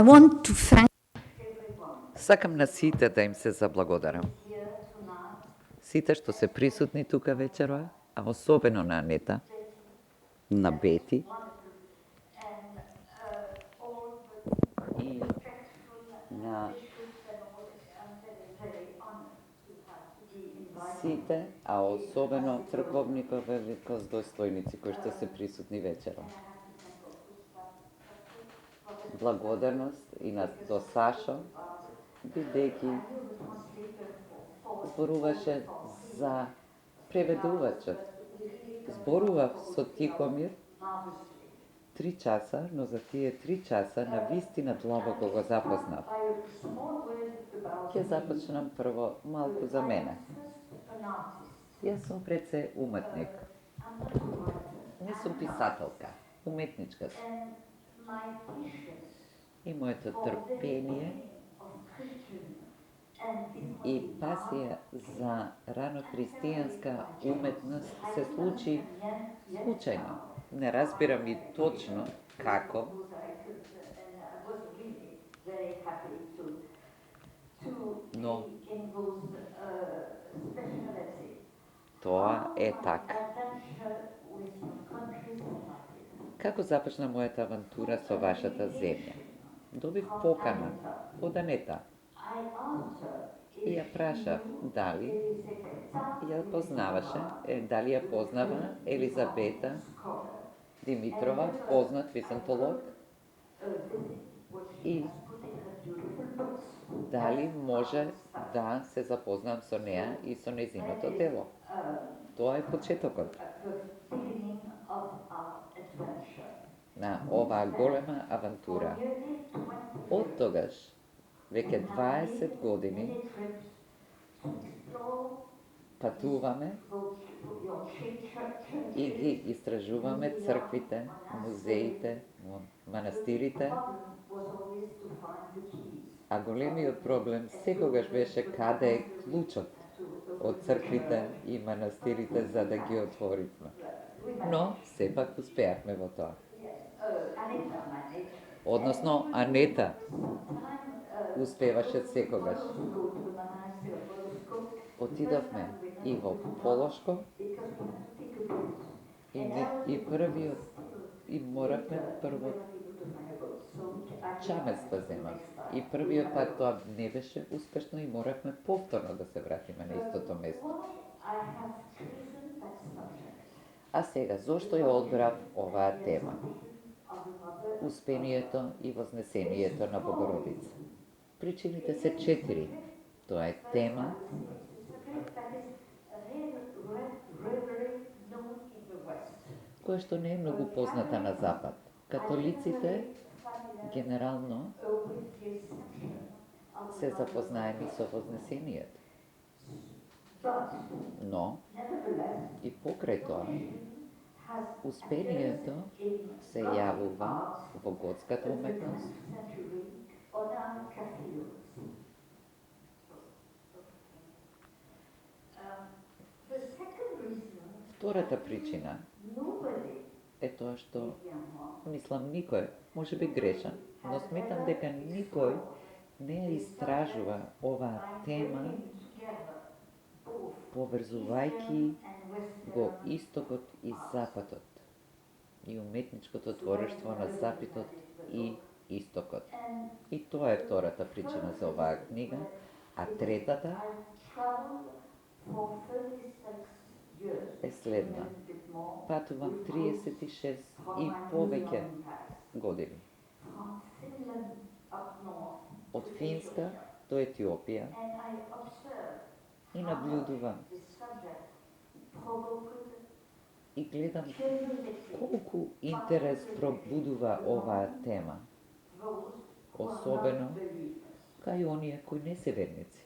I want to thank Сакам на сите да им се заблагодарам. Сите што се присутни тука вечерва, а особено на Анета, на Бети и на сите, а особено црковников великодостојници кои што се присутни вечерва. Благодарност и до Сашо, бидејќи зборуваше за преведувачот. Зборував со Тихомир 3 часа, но за тие 3 часа на вистина длабоко го запознав. Ќе започнам прво малку за мене. Јас сум пред се уметник. Не сум писателка, уметничка сум. И моето трпение и пасија за ранохристијанска уметност се случи случајно. Не разбирам и точно како, но тоа е така. Како започна мојата авантура со вашата земја? Добив покана од Анета и ја прашав дали ја познаваше, дали ја познава Елизабета Димитрова, познат византолог, и дали може да се запознам со неа и со нејзиното дело. Тоа е почетокот на оваа голема авантура. Од тогаш, веќе 20 години, патуваме и ги истражуваме црквите, музеите, манастирите, а големиот проблем секогаш беше каде е клучот од црквите и манастирите за да ги отвориме. Но, сепак успеавме во тоа. Односно, Анета успеваше секогаш. Отидовме и во Полошко и првиот и моравме прво чаместа земам. И првиот пат тоа не беше успешно и моравме повторно да се вратиме на истото место. А сега, зошто ја одбрав оваа тема? Успението и вознесението на Богородица. Причините се 4. Тоа е тема која што не е многу позната на Запад. Католиците генерално се запознаени со вознесението. Но, и покрај тоа, успението се јавува во готската уметност, втората причина е тоа што, мислам, никој, може би грешам, но сметам дека никој не ја истражува оваа тема поврзувајќи го истокот и западот и уметничкото творештво на западот и истокот. И тоа е втората причина за оваа книга, а третата е следна. Патувам 36 и повеќе години. Од Финска до Етиопија и наблюдувам и гледам колку интерес пробудува оваа тема, особено кај оние кои не се верници.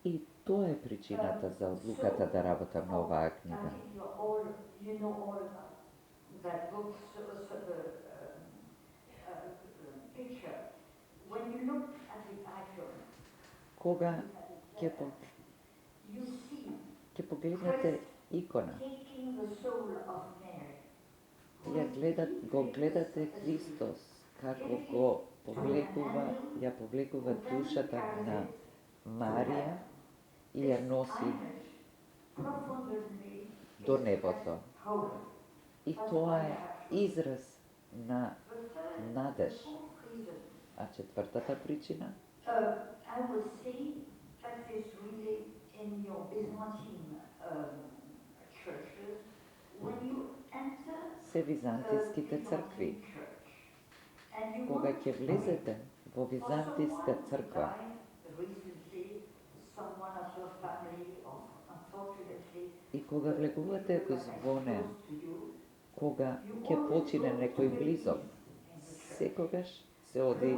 И тоа е причината за одлуката да работам на оваа книга. Кога ќе погледнете икона го гледате Христос како ја повлекува душата на Марија и ја носи до небото. И тоа е израз на надеж. А четвртата причина? I would say that is really in your Byzantine churches when you enter се византиските цркви. Кога ќе влезете во византиска црква, и кога влегувате во звоне, кога ќе почине некој близок, секогаш се оди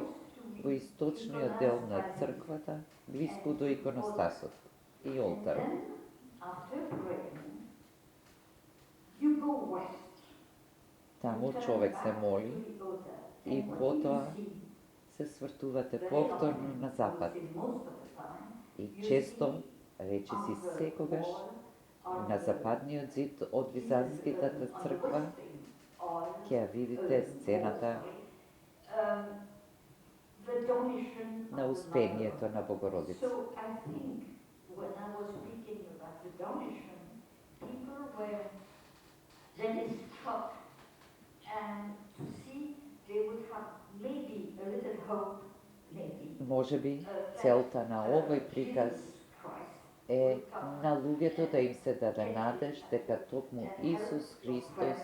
во источниот дел на црквата, близко до иконостасот и олтарот. Таму човек се моли и потоа се свртувате повторно на запад. И често, речиси секогаш, на западниот зид од Византската црква ќе ја видите сцената на успението на Богородица. Може би целта на овој приказ е на луѓето да им се даде надеж дека токму Исус Христос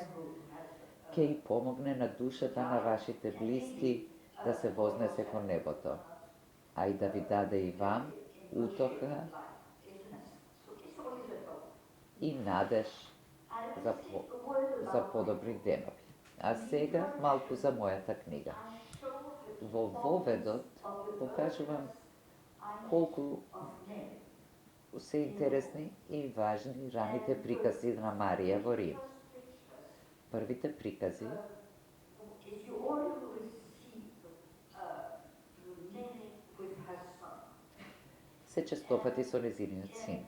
ќе им помогне на душата на вашите блиски да се вознесе кон небото, а и да ви даде и вам утоха и надеж за подобри денови. А сега малку за мојата книга. Во воведот покажувам колку се интересни и важни раните прикази на Марија во Рим. Првите прикази се честопати со незиниот син.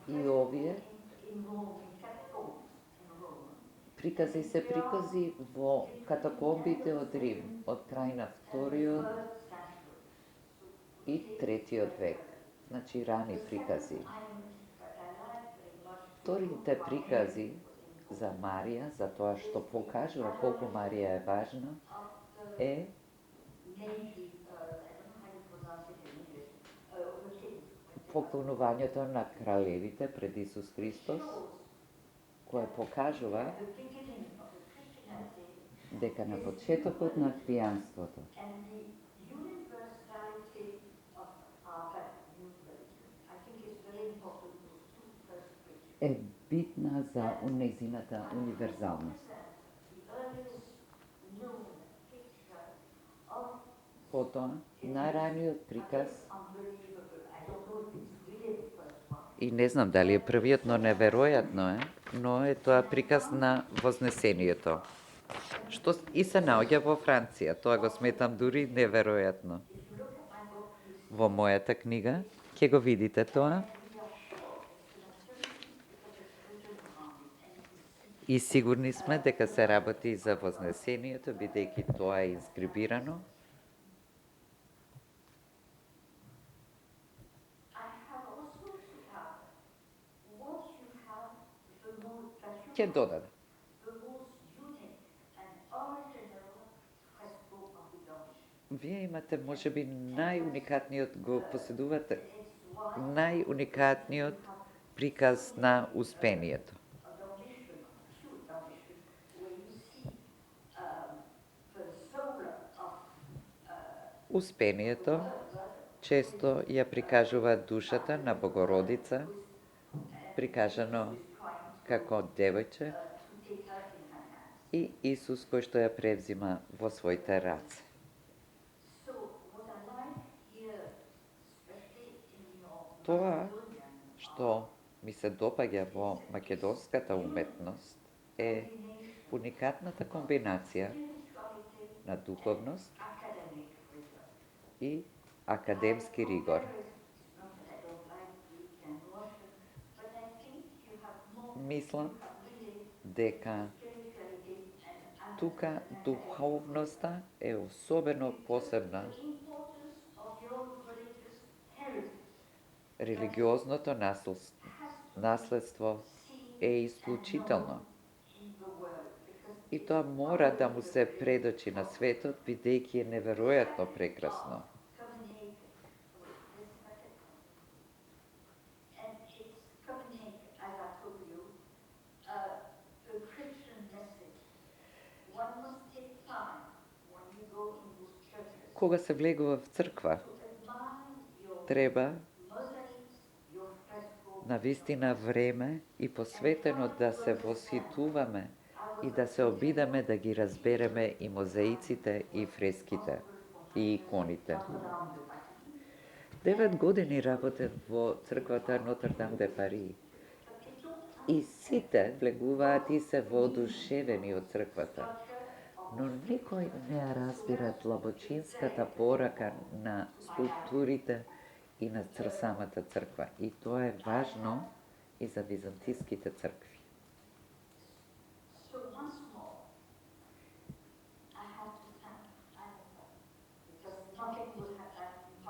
И овие прикази се прикази во катакомбите од Рим, од крај на 2 и 3 век. Значи рани прикази. Вторите прикази за Марија, за тоа што покажува колку Марија е важна, е поклонувањето на кралевите пред Исус Христос, кој покажува дека на почетокот на хријанството е битна за нејзината универзалност. Потоа, најраниот приказ, и не знам дали е првиот, но неверојатно е, но е тоа приказ на Вознесението, што и се наоѓа во Франција. Тоа го сметам дури неверојатно. Во мојата книга ќе го видите тоа. И сигурни сме дека се работи за Вознесението, бидејќи тоа е инскрибирано. Ќе додадам. Вие имате, можеби, најуникатниот, го поседувате, најуникатниот приказ на успението. Успението често ја прикажува душата на Богородица, прикажано како девојче, и Исус кој што ја превзима во своите раце. Тоа што ми се допаѓа во македонската уметност е уникатната комбинација на духовност и академски ригор. мислам дека тука духовноста е особено посебна. Религиозното наследство е исклучително. И тоа мора да му се предочи на светот, бидејќи е неверојатно прекрасно. Кога се влегува в црква, треба навистина време и посветено да се восхитуваме и да се обидаме да ги разбереме и мозаиците, и фреските, и иконите. 9 години работев во црквата Нотр-Дам де Пари. И сите влегуваат и се воодушевени од црквата. Но никој не ја разбира длабочинската порака на скулптурите и на самата црква. И тоа е важно и за византиските цркви.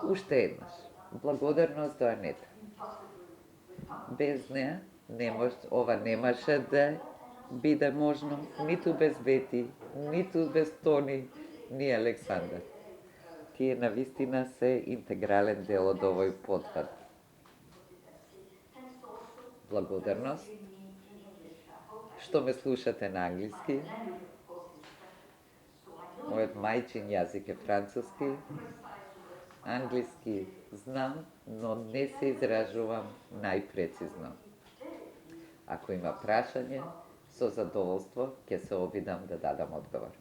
Уште еднаш, благодарност до Анета. Без неа ова немаше да биде можно, ниту без Бети, ниту без Тони, ни Александар. Тие навистина се интегрален дел од овој потпад. Благодарност што ме слушате на англиски. Мојот мајчин јазик е француски. Англиски знам, но не се изражувам најпрецизно. Ако има прашање, со задоволство ќе се обидам да дадам одговор.